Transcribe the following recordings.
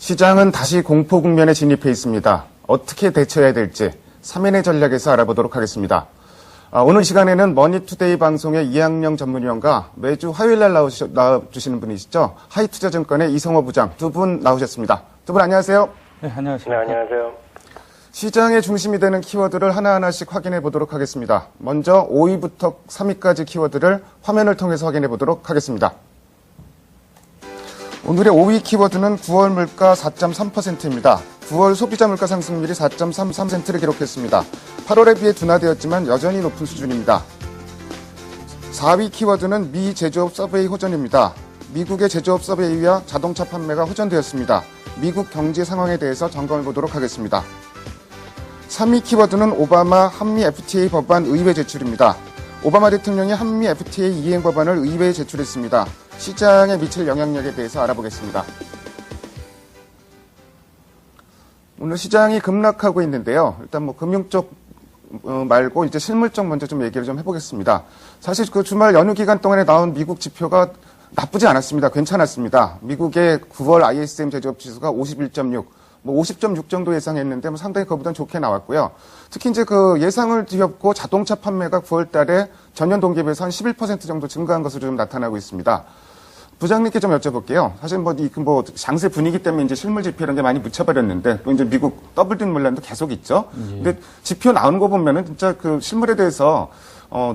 시장은 다시 공포 국면에 진입해 있습니다. 어떻게 대처해야 될지 3인의 전략에서 알아보도록 하겠습니다. 오늘 시간에는 머니투데이 방송의 이학영 전문위원과 매주 화요일 날 나와주시는 분이시죠. 하이투자증권의 이성호 부장 두 분 나오셨습니다. 두 분 안녕하세요. 네, 안녕하세요. 네, 안녕하세요. 시장의 중심이 되는 키워드를 하나하나씩 확인해 보도록 하겠습니다. 먼저 5위부터 3위까지 키워드를 화면을 통해서 확인해 보도록 하겠습니다. 오늘의 5위 키워드는 9월 물가 4.3%입니다. 9월 소비자 물가 상승률이 4.33%를 기록했습니다. 8월에 비해 둔화되었지만 여전히 높은 수준입니다. 4위 키워드는 미 제조업 서베이 호전입니다. 미국의 제조업 서베이와 자동차 판매가 호전되었습니다. 미국 경제 상황에 대해서 점검해 보도록 하겠습니다. 3위 키워드는 오바마 한미 FTA 법안 의회 제출입니다. 오바마 대통령이 한미 FTA 이행 법안을 의회에 제출했습니다. 시장에 미칠 영향력에 대해서 알아보겠습니다. 오늘 시장이 급락하고 있는데요. 일단 금융 쪽 말고 이제 실물 쪽 먼저 좀 얘기를 좀 해보겠습니다. 사실 그 주말 연휴 기간 동안에 나온 미국 지표가 나쁘지 않았습니다. 괜찮았습니다. 미국의 9월 ISM 제조업 지수가 51.6, 50.6 정도 예상했는데 상당히 그보다는 좋게 나왔고요. 특히 이제 그 예상을 뒤엎고 자동차 판매가 9월 달에 전년 동기에 비해서 한 11% 정도 증가한 것으로 좀 나타나고 있습니다. 부장님께 좀 여쭤볼게요. 사실 장세 분위기 때문에 이제 실물 지표 이런 게 많이 묻혀버렸는데 또 이제 미국 더블딩 논란도 계속 있죠. 근데 지표 나오는 거 보면은 진짜 그 실물에 대해서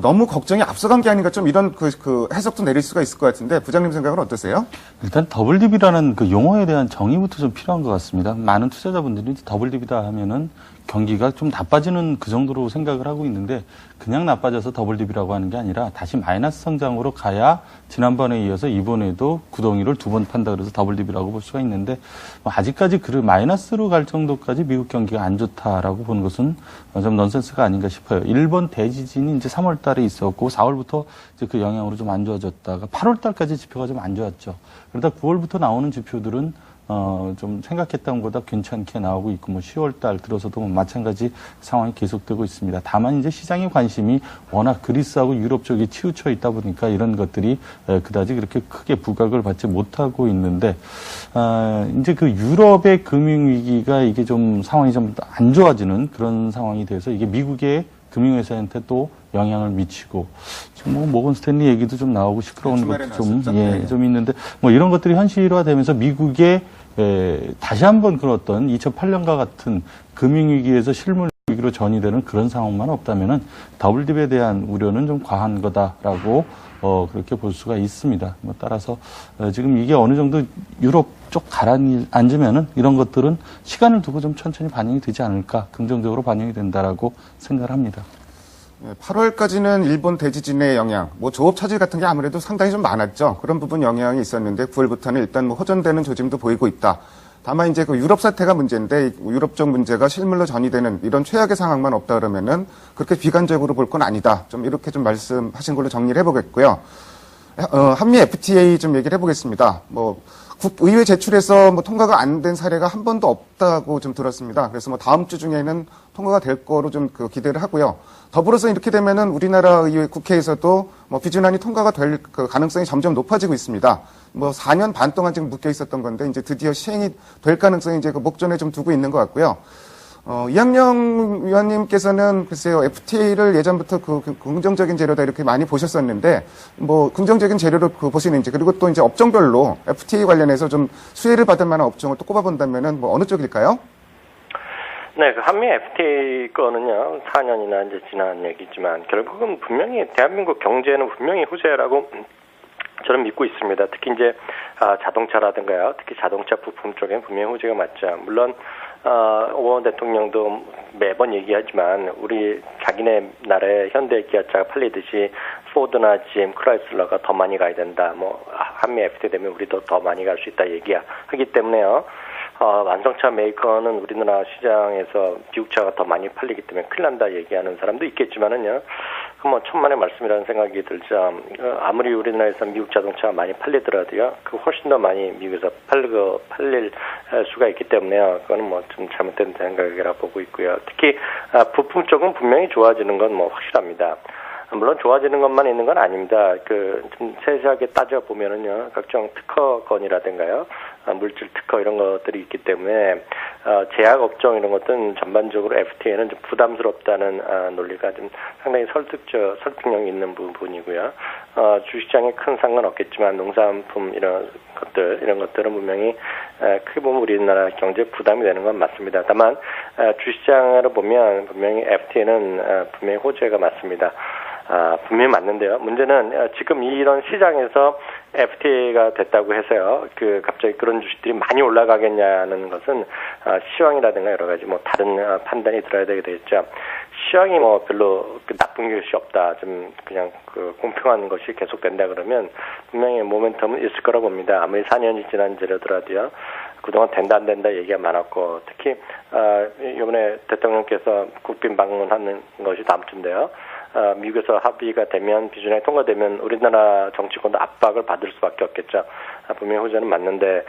너무 걱정이 앞서간 게 아닌가 좀 이런 그 해석도 내릴 수가 있을 것 같은데 부장님 생각은 어떠세요? 일단 더블딥이라는 그 용어에 대한 정의부터 좀 필요한 것 같습니다. 많은 투자자분들이 더블딥이다 하면은 경기가 좀 나빠지는 그 정도로 생각을 하고 있는데 그냥 나빠져서 더블딥이라고 하는 게 아니라 다시 마이너스 성장으로 가야 지난번에 이어서 이번에도 구덩이를 두 번 판다 그래서 더블딥이라고 볼 수가 있는데 아직까지 마이너스로 갈 정도까지 미국 경기가 안 좋다라고 보는 것은 좀 넌센스가 아닌가 싶어요. 일본 대지진이 이제 3월 달에 있었고 4월부터 이제 그 영향으로 좀 안 좋아졌다가 8월 달까지 지표가 좀 안 좋았죠. 그러다 9월부터 나오는 지표들은 좀 생각했던 것보다 괜찮게 나오고 있고 10월 달 들어서도 마찬가지 상황이 계속되고 있습니다. 다만 이제 시장의 관심이 워낙 그리스하고 유럽 쪽에 치우쳐 있다 보니까 이런 것들이 그다지 그렇게 크게 부각을 받지 못하고 있는데 이제 그 유럽의 금융위기가 이게 좀 상황이 좀 안 좋아지는 그런 상황이 돼서 이게 미국의 금융회사한테 또 영향을 미치고 지금 모건 스탠리 얘기도 좀 나오고 시끄러운 것도 좀 있는데 이런 것들이 현실화되면서 미국의 다시 한번 그런 어떤 2008년과 같은 금융위기에서 실물 위기로 전이되는 그런 상황만 없다면은 더블딥에 대한 우려는 좀 과한 거다라고 그렇게 볼 수가 있습니다. 따라서 지금 이게 어느 정도 유럽 쪽 가라앉으면은 이런 것들은 시간을 두고 좀 천천히 반영이 되지 않을까, 긍정적으로 반영이 된다라고 생각을 합니다. 8월까지는 일본 대지진의 영향, 조업 차질 같은 게 아무래도 상당히 좀 많았죠. 그런 부분 영향이 있었는데 9월부터는 일단 호전되는 조짐도 보이고 있다. 다만 이제 그 유럽 사태가 문제인데 유럽 쪽 문제가 실물로 전이되는 이런 최악의 상황만 없다 그러면은 그렇게 비관적으로 볼 건 아니다. 좀 이렇게 좀 말씀하신 걸로 정리를 해보겠고요. 한미 FTA 좀 얘기를 해보겠습니다. 국의회 제출해서 통과가 안 된 사례가 한 번도 없다고 좀 들었습니다. 그래서 다음 주 중에는 통과가 될 거로 좀 기대를 하고요. 더불어서 이렇게 되면은 우리나라 의회 국회에서도 비준안이 통과가 될 가능성이 점점 높아지고 있습니다. 4년 반 동안 지금 묶여 있었던 건데 이제 드디어 시행이 될 가능성이 이제 목전에 좀 두고 있는 것 같고요. 이학영 위원님께서는 글쎄요, FTA를 예전부터 긍정적인 재료다 이렇게 많이 보셨었는데, 긍정적인 재료로 보시는지, 그리고 또 이제 업종별로 FTA 관련해서 좀 수혜를 받을 만한 업종을 또 꼽아본다면은 어느 쪽일까요? 네, 한미 FTA 거는요, 4년이나 이제 지난 얘기지만, 결국은 분명히 대한민국 경제는 분명히 후세라고 저는 믿고 있습니다. 특히 이제, 자동차라든가요, 특히 자동차 부품 쪽엔 분명히 호재가 맞죠. 물론, 오바마 대통령도 매번 얘기하지만 우리 자기네 나라의 현대 기아차가 팔리듯이 포드나 GM, 크라이슬러가 더 많이 가야 된다. 한미 FTA 되면 우리도 더 많이 갈 수 있다 얘기하기 때문에요. 완성차 메이커는 우리나라 시장에서 미국차가 더 많이 팔리기 때문에 큰일 난다 얘기하는 사람도 있겠지만은요. 천만의 말씀이라는 생각이 들죠. 아무리 우리나라에서 미국 자동차가 많이 팔리더라도요. 훨씬 더 많이 미국에서 팔릴 수가 있기 때문에요. 그거는 좀 잘못된 생각이라 보고 있고요. 특히 부품 쪽은 분명히 좋아지는 건 확실합니다. 물론 좋아지는 것만 있는 건 아닙니다. 좀 세세하게 따져보면은요, 각종 특허건이라든가요, 물질 특허 이런 것들이 있기 때문에 제약 업종 이런 것들은 전반적으로 FTA는 좀 부담스럽다는 논리가 좀 상당히 설득력이 있는 부분이고요. 주식시장에 큰 상관 없겠지만 농산품 이런 것들은 분명히 크게 보면 우리나라 경제 부담이 되는 건 맞습니다. 다만 주식시장으로 보면 분명히 FTA는 분명히 호재가 맞습니다. 분명히 맞는데요. 문제는 지금 이런 시장에서 FTA가 됐다고 해서요. 갑자기 그런 주식들이 많이 올라가겠냐는 것은 시황이라든가 여러 가지 다른 판단이 들어야 되게 되겠죠. 시황이 별로 나쁜 것이 없다. 좀 그냥 공평한 것이 계속된다 그러면 분명히 모멘텀은 있을 거라 봅니다. 아무리 4년이 지난 지라도요. 그동안 된다 안 된다 얘기가 많았고 특히 이번에 대통령께서 국빈 방문하는 것이 다음 주인데요. 미국에서 합의가 되면 비준에 통과되면 우리나라 정치권도 압박을 받을 수밖에 없겠죠. 분명히 호재는 맞는데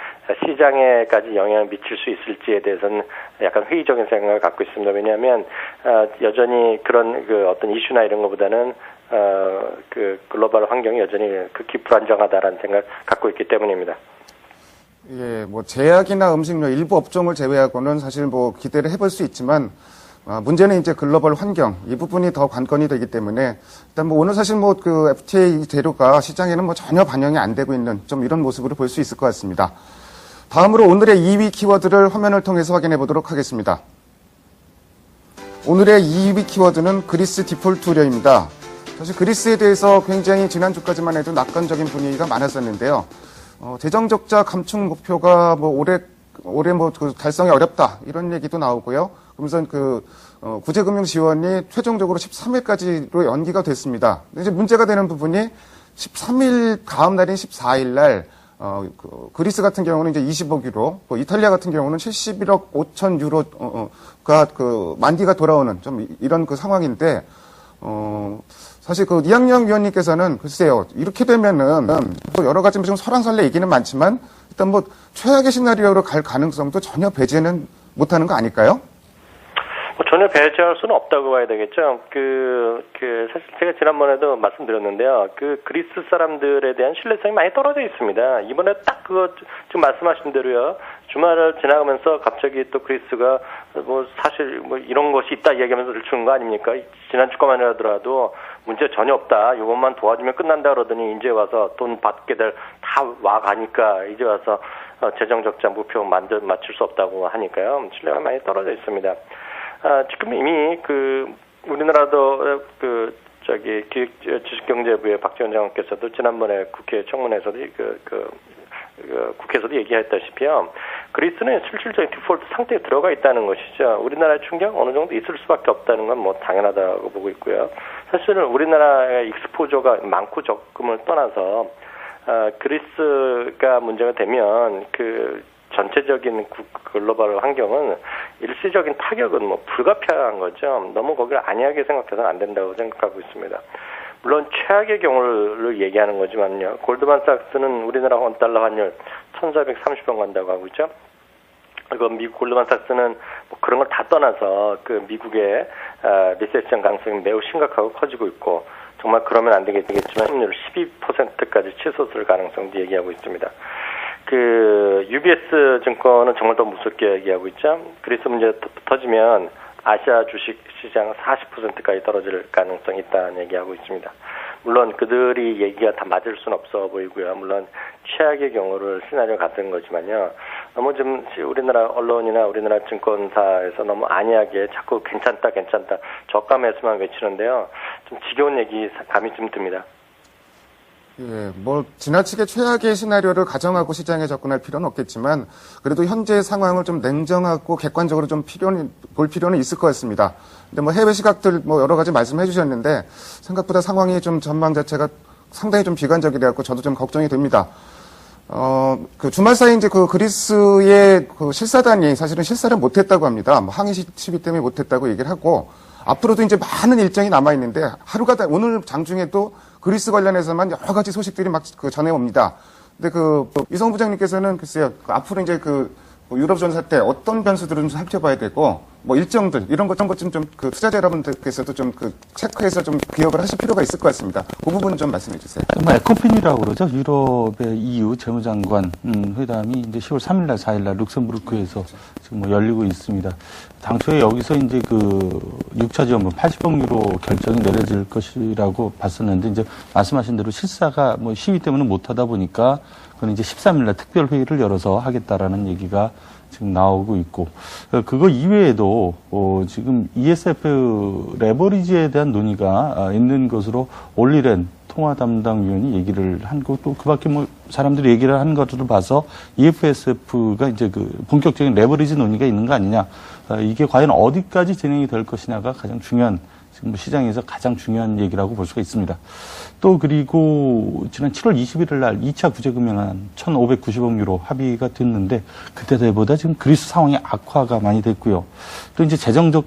시장에까지 영향을 미칠 수 있을지에 대해서는 약간 회의적인 생각을 갖고 있습니다. 왜냐하면 여전히 그런 어떤 이슈나 이런 것보다는 글로벌 환경이 여전히 극히 불안정하다라는 생각을 갖고 있기 때문입니다. 예, 제약이나 음식료 일부 업종을 제외하고는 사실 기대를 해볼 수 있지만 문제는 이제 글로벌 환경 이 부분이 더 관건이 되기 때문에 일단 오늘 사실 FTA 재료가 시장에는 전혀 반영이 안 되고 있는 좀 이런 모습으로 볼 수 있을 것 같습니다. 다음으로 오늘의 2위 키워드를 화면을 통해서 확인해 보도록 하겠습니다. 오늘의 2위 키워드는 그리스 디폴트 우려입니다. 사실 그리스에 대해서 굉장히 지난주까지만 해도 낙관적인 분위기가 많았었는데요. 재정 적자 감축 목표가 올해 달성이 어렵다 이런 얘기도 나오고요. 그러면서 구제금융 지원이 최종적으로 13일까지로 연기가 됐습니다. 근데 이제 문제가 되는 부분이 13일 다음 날인 14일 날 그리스 같은 경우는 이제 20억 유로, 이탈리아 같은 경우는 71억 5천 유로가 만기가 돌아오는 좀 이런 상황인데 사실 이학영 위원님께서는 글쎄요 이렇게 되면은 여러 가지 좀 설왕설래 얘기는 많지만 일단 최악의 시나리오로 갈 가능성도 전혀 배제는 못하는 거 아닐까요? 전혀 배제할 수는 없다고 봐야 되겠죠. 사실 제가 지난번에도 말씀드렸는데요. 그리스 사람들에 대한 신뢰성이 많이 떨어져 있습니다. 이번에 딱 지금 말씀하신 대로요. 주말을 지나가면서 갑자기 또 그리스가 사실 이런 것이 있다 이야기하면서 들추는 거 아닙니까? 지난주 거만 하더라도 문제 전혀 없다. 이것만 도와주면 끝난다 그러더니 이제 와서 돈 받게 다 와가니까 이제 와서 재정 적자 목표 맞출 수 없다고 하니까요. 신뢰가 많이 떨어져 있습니다. 지금 이미 우리나라도 주식경제부의 박지원 장관께서도 지난번에 국회 청문회에서도 국회에서도 얘기했다시피요. 그리스는 실질적인 디폴트 상태에 들어가 있다는 것이죠. 우리나라의 충격 어느 정도 있을 수밖에 없다는 건 당연하다고 보고 있고요. 사실은 우리나라의 익스포저가 많고 적음을 떠나서 그리스가 문제가 되면 전체적인 글로벌 환경은 일시적인 타격은 불가피한 거죠. 너무 거기를 안이하게 생각해서는 안 된다고 생각하고 있습니다. 물론 최악의 경우를 얘기하는 거지만요. 골드만삭스는 우리나라 원달러 환율 1,430원 간다고 하고 있죠. 그리고 미국 골드만삭스는 그런 걸 다 떠나서 미국의 리세션 가능성이 매우 심각하고 커지고 있고 정말 그러면 안 되겠지만 환율 12%까지 치솟을 가능성도 얘기하고 있습니다. UBS 증권은 정말 더 무섭게 얘기하고 있죠. 그리스 문제 터지면 아시아 주식 시장 40%까지 떨어질 가능성이 있다는 얘기하고 있습니다. 물론 그들이 얘기가 다 맞을 수는 없어 보이고요. 물론 최악의 경우를 시나리오 같은 거지만요. 너무 좀 우리나라 언론이나 우리나라 증권사에서 너무 안이하게 자꾸 괜찮다 저가 매수만 외치는데요. 좀 지겨운 얘기 감이 좀 듭니다. 예, 지나치게 최악의 시나리오를 가정하고 시장에 접근할 필요는 없겠지만, 그래도 현재 상황을 좀 냉정하고 객관적으로 좀 볼 필요는 있을 것 같습니다. 근데 해외 시각들 여러 가지 말씀해 주셨는데, 생각보다 상황이 좀 전망 자체가 상당히 좀 비관적이라고 저도 좀 걱정이 됩니다. 주말 사이 이제 그리스의 실사단이 사실은 실사를 못했다고 합니다. 항의 시비 때문에 못했다고 얘기를 하고, 앞으로도 이제 많은 일정이 남아있는데, 오늘 장중에도 그리스 관련해서만 여러 가지 소식들이 막 전해옵니다. 근데 이성호 부장님께서는 글쎄요, 앞으로 이제 유럽 전사 때 어떤 변수들은 좀 살펴봐야 되고, 뭐 일정들 이런 것 좀 그 투자자 여러분들께서도 좀 그 체크해서 좀 기억을 하실 필요가 있을 것 같습니다. 그 부분 좀 말씀해 주세요. 뭐 에코핀이라고 그러죠. 유럽의 EU 재무장관 회담이 이제 10월 3일날, 4일날 룩셈부르크에서 지금 뭐 열리고 있습니다. 당초에 여기서 이제 그 6차 지원금 80억 유로 결정이 내려질 것이라고 봤었는데 이제 말씀하신 대로 실사가 뭐 시위 때문에 못하다 보니까 그건 이제 13일날 특별 회의를 열어서 하겠다라는 얘기가 지금 나오고 있고, 그거 이외에도 지금 ESF 레버리지에 대한 논의가 있는 것으로 올리렌 통화 담당 위원이 얘기를 한 거, 또 그밖에 뭐 사람들이 얘기를 한 것들을 봐서 EFSF가 이제 그 본격적인 레버리지 논의가 있는 거 아니냐, 이게 과연 어디까지 진행이 될 것이냐가 가장 중요한, 지금 시장에서 가장 중요한 얘기라고 볼 수가 있습니다. 또 그리고 지난 7월 21일 날 2차 구제금융안 1,590억 유로 합의가 됐는데 그때보다 지금 그리스 상황이 악화가 많이 됐고요. 또 이제 재정적자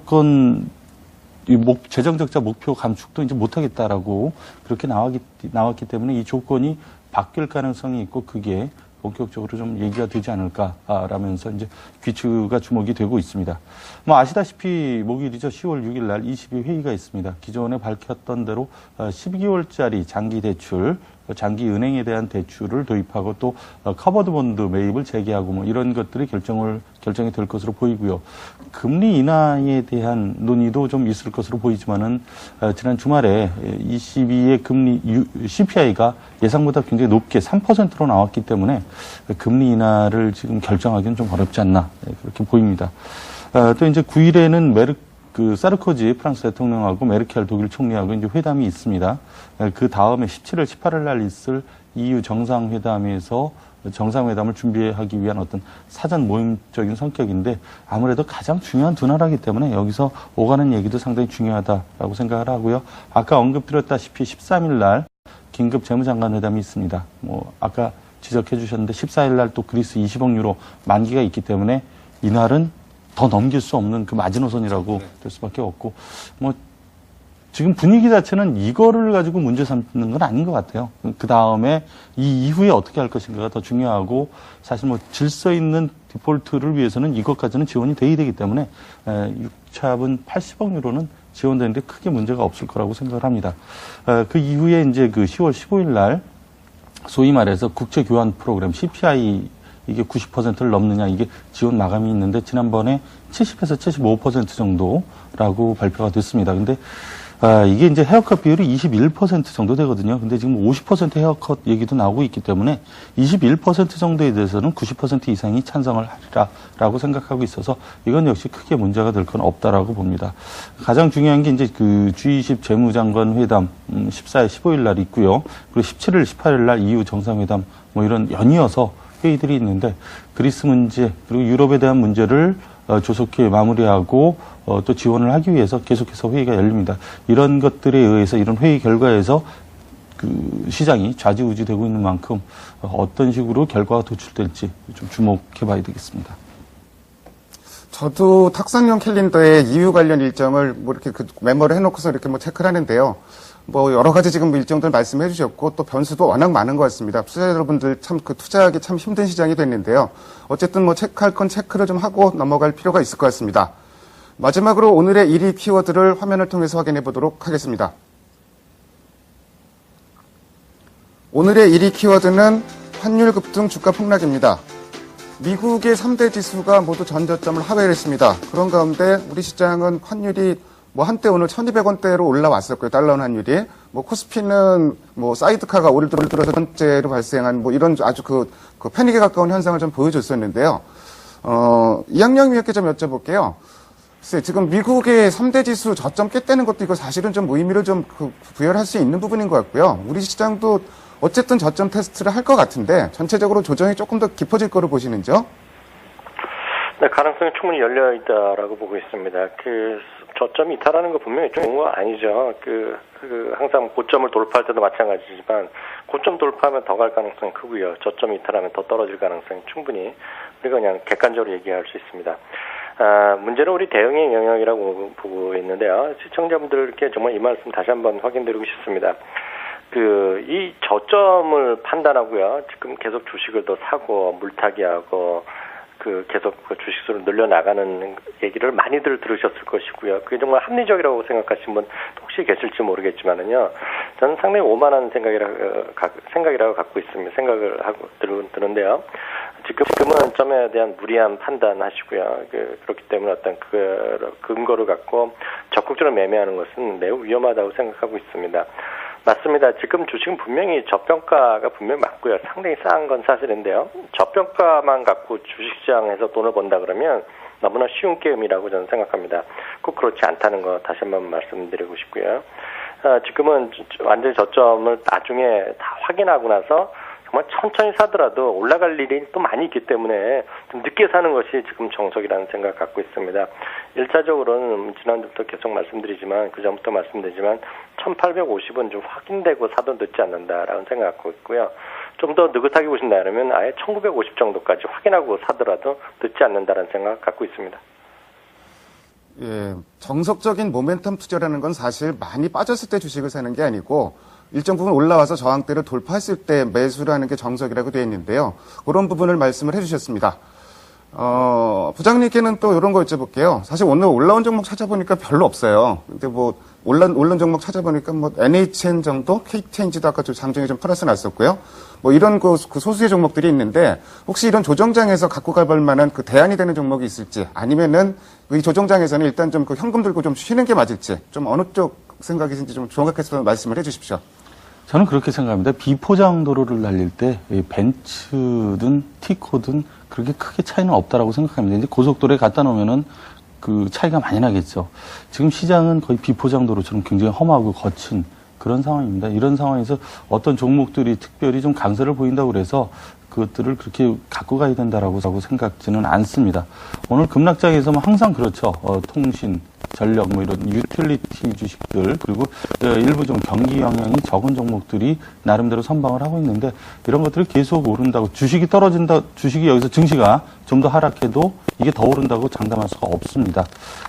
목표 감축도 이제 못하겠다라고 그렇게 나왔기 때문에 이 조건이 바뀔 가능성이 있고 그게 본격적으로 좀 얘기가 되지 않을까라면서 이제 귀추가 주목이 되고 있습니다. 뭐 아시다시피 목요일이죠. 10월 6일 날 22회의가 있습니다. 기존에 밝혔던 대로 12개월짜리 장기 대출, 장기 은행에 대한 대출을 도입하고 또 커버드 본드 매입을 재개하고 뭐 이런 것들이 결정이 될 것으로 보이고요. 금리 인하에 대한 논의도 좀 있을 것으로 보이지만은 지난 주말에 ECB의 금리 CPI가 예상보다 굉장히 높게 3%로 나왔기 때문에 금리 인하를 지금 결정하기는 좀 어렵지 않나 그렇게 보입니다. 또 이제 9일에는 사르코지 프랑스 대통령하고 메르켈 독일 총리하고 이제 회담이 있습니다. 그 다음에 17일, 18일 날 있을 EU 정상회담에서 정상회담을 준비하기 위한 어떤 사전 모임적인 성격인데 아무래도 가장 중요한 두 나라이기 때문에 여기서 오가는 얘기도 상당히 중요하다라고 생각을 하고요. 아까 언급드렸다시피 13일 날 긴급 재무장관 회담이 있습니다. 뭐 아까 지적해 주셨는데 14일 날 또 그리스 20억 유로 만기가 있기 때문에 이날은 더 넘길 수 없는 그 마지노선이라고 될 수밖에 없고, 뭐, 지금 분위기 자체는 이거를 가지고 문제 삼는 건 아닌 것 같아요. 그 다음에 이 이후에 어떻게 할 것인가가 더 중요하고, 사실 뭐 질서 있는 디폴트를 위해서는 이것까지는 지원이 돼야 되기 때문에, 6차분 80억 유로는 지원되는데 크게 문제가 없을 거라고 생각을 합니다. 그 이후에 이제 그 10월 15일 날, 소위 말해서 국제교환 프로그램 CPI 이게 90%를 넘느냐, 이게 지원 마감이 있는데 지난번에 70에서 75% 정도라고 발표가 됐습니다. 근데 이게 이제 헤어컷 비율이 21% 정도 되거든요. 근데 지금 50% 헤어컷 얘기도 나오고 있기 때문에 21% 정도에 대해서는 90% 이상이 찬성을 하리라라고 생각하고 있어서 이건 역시 크게 문제가 될 건 없다라고 봅니다. 가장 중요한 게 이제 그 G20 재무장관 회담 14일, 15일 날 있고요. 그리고 17일, 18일 날 EU 정상회담 뭐 이런 연이어서 회의들이 있는데 그리스 문제 그리고 유럽에 대한 문제를 조속히 마무리하고 또 지원을 하기 위해서 계속해서 회의가 열립니다. 이런 것들에 의해서 이런 회의 결과에서 그 시장이 좌지우지되고 있는 만큼 어떤 식으로 결과가 도출될지 좀 주목해 봐야 되겠습니다. 저도 탁상용 캘린더에 EU 관련 일정을 뭐 이렇게 그 메모를 해놓고서 이렇게 뭐 체크를 하는데요. 뭐 여러 가지 지금 일정들 말씀해 주셨고 또 변수도 워낙 많은 것 같습니다. 투자자 여러분들 참 그 투자하기 참 힘든 시장이 됐는데요. 어쨌든 뭐 체크할 건 체크를 좀 하고 넘어갈 필요가 있을 것 같습니다. 마지막으로 오늘의 1위 키워드를 화면을 통해서 확인해 보도록 하겠습니다. 오늘의 1위 키워드는 환율 급등 주가 폭락입니다. 미국의 3대 지수가 모두 전저점을 하회를 했습니다. 그런 가운데 우리 시장은 환율이 뭐 한때 오늘 1,200원대로 올라왔었고요. 달러 환율이. 뭐 코스피는 뭐 사이드카가 올 들어서 번째로 발생한 뭐 이런 아주 그 패닉에 가까운 현상을 좀 보여줬었는데요. 이학영 위원께 좀 여쭤볼게요. 글쎄, 지금 미국의 3대 지수 저점 깼다는 것도 이거 사실은 좀 의미를 좀 부여할 수 있는 부분인 것 같고요. 우리 시장도 어쨌든 저점 테스트를 할 것 같은데 전체적으로 조정이 조금 더 깊어질 거로 보시는지요? 네, 가능성이 충분히 열려 있다라고 보고 있습니다. 그 저점이 이탈하는 거 분명히 좋은 거 아니죠. 항상 고점을 돌파할 때도 마찬가지지만 고점 돌파하면 더 갈 가능성이 크고요. 저점이 이탈하면 더 떨어질 가능성이 충분히 우리가 그냥 객관적으로 얘기할 수 있습니다. 문제는 우리 대응의 영역이라고 보고 있는데요. 시청자분들께 정말 이 말씀 다시 한번 확인드리고 싶습니다. 이 저점을 판단하고요. 지금 계속 주식을 더 사고 물타기하고 계속 주식수를 늘려나가는 얘기를 많이들 들으셨을 것이고요. 그게 정말 합리적이라고 생각하시는 분 혹시 계실지 모르겠지만은요. 저는 상당히 오만한 생각이라고 갖고 있습니다. 생각을 하고 드는데요. 지금은 점에 대한 무리한 판단하시고요. 그렇기 때문에 어떤 근거를 갖고 적극적으로 매매하는 것은 매우 위험하다고 생각하고 있습니다. 맞습니다. 지금 주식은 분명히 저평가가 분명히 맞고요. 상당히 싼 건 사실인데요. 저평가만 갖고 주식시장에서 돈을 번다 그러면 너무나 쉬운 게임이라고 저는 생각합니다. 꼭 그렇지 않다는 거 다시 한번 말씀드리고 싶고요. 지금은 완전히 저점을 나중에 다 확인하고 나서 정말 천천히 사더라도 올라갈 일이 또 많이 있기 때문에 좀 늦게 사는 것이 지금 정석이라는 생각을 갖고 있습니다. 1차적으로는 지난주부터 계속 말씀드리지만 그전부터 말씀드리지만 1850은 좀 확인되고 사도 늦지 않는다라는 생각을 갖고 있고요. 좀 더 느긋하게 보신다면 아예 1950 정도까지 확인하고 사더라도 늦지 않는다는 생각을 갖고 있습니다. 예, 정석적인 모멘텀 투자라는 건 사실 많이 빠졌을 때 주식을 사는 게 아니고 일정 부분 올라와서 저항대를 돌파했을 때 매수를 하는 게 정석이라고 되어 있는데요. 그런 부분을 말씀을 해주셨습니다. 부장님께는 또 이런 거 여쭤볼게요. 사실 오늘 올라온 종목 찾아보니까 별로 없어요. 근데 뭐 올라온 종목 찾아보니까 뭐 NHN 정도, KTNG도 아까 장중에 좀 플러스 났었고요. 뭐 이런 그 소수의 종목들이 있는데 혹시 이런 조정장에서 갖고 가볼 만한 그 대안이 되는 종목이 있을지 아니면은 이 조정장에서는 일단 좀 그 현금 들고 좀 쉬는 게 맞을지 좀 어느 쪽 생각이신지 좀 정확해서 말씀을 해주십시오. 저는 그렇게 생각합니다. 비포장 도로를 달릴 때 벤츠든 티코든 그렇게 크게 차이는 없다라고 생각합니다. 이제 고속도로에 갖다 놓으면은 그 차이가 많이 나겠죠. 지금 시장은 거의 비포장 도로처럼 굉장히 험하고 거친 그런 상황입니다. 이런 상황에서 어떤 종목들이 특별히 좀 강세를 보인다고 그래서 그것들을 그렇게 갖고 가야 된다라고 생각지는 않습니다. 오늘 급락장에서는 항상 그렇죠. 통신, 전력, 뭐 이런 유틸리티 주식들, 그리고 일부 좀 경기 영향이 적은 종목들이 나름대로 선방을 하고 있는데 이런 것들이 계속 오른다고 주식이 떨어진다, 주식이 여기서 증시가 좀 더 하락해도 이게 더 오른다고 장담할 수가 없습니다.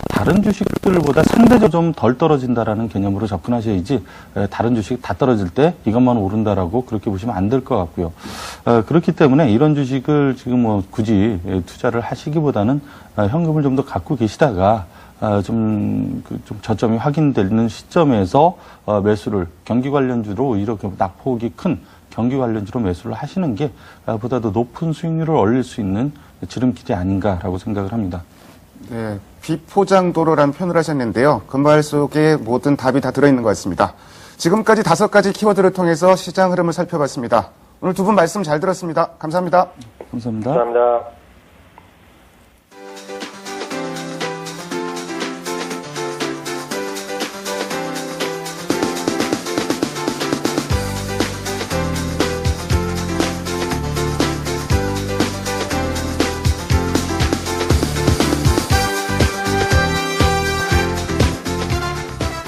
다른 주식들보다 상대적으로 좀 덜 떨어진다라는 개념으로 접근하셔야지 다른 주식이 다 떨어질 때 이것만 오른다라고 그렇게 보시면 안 될 것 같고요. 그렇기 때문에 이런 주식을 지금 뭐 굳이 투자를 하시기보다는 현금을 좀 더 갖고 계시다가 좀 저점이 확인되는 시점에서 매수를 경기 관련주로 이렇게 낙폭이 큰 경기 관련주로 매수를 하시는 게 보다 더 높은 수익률을 올릴 수 있는 지름길이 아닌가라고 생각을 합니다. 네, 비포장도로라는 표현을 하셨는데요. 그 말 속에 모든 답이 다 들어있는 것 같습니다. 지금까지 5가지 키워드를 통해서 시장 흐름을 살펴봤습니다. 오늘 두 분 말씀 잘 들었습니다. 감사합니다. 감사합니다. 감사합니다.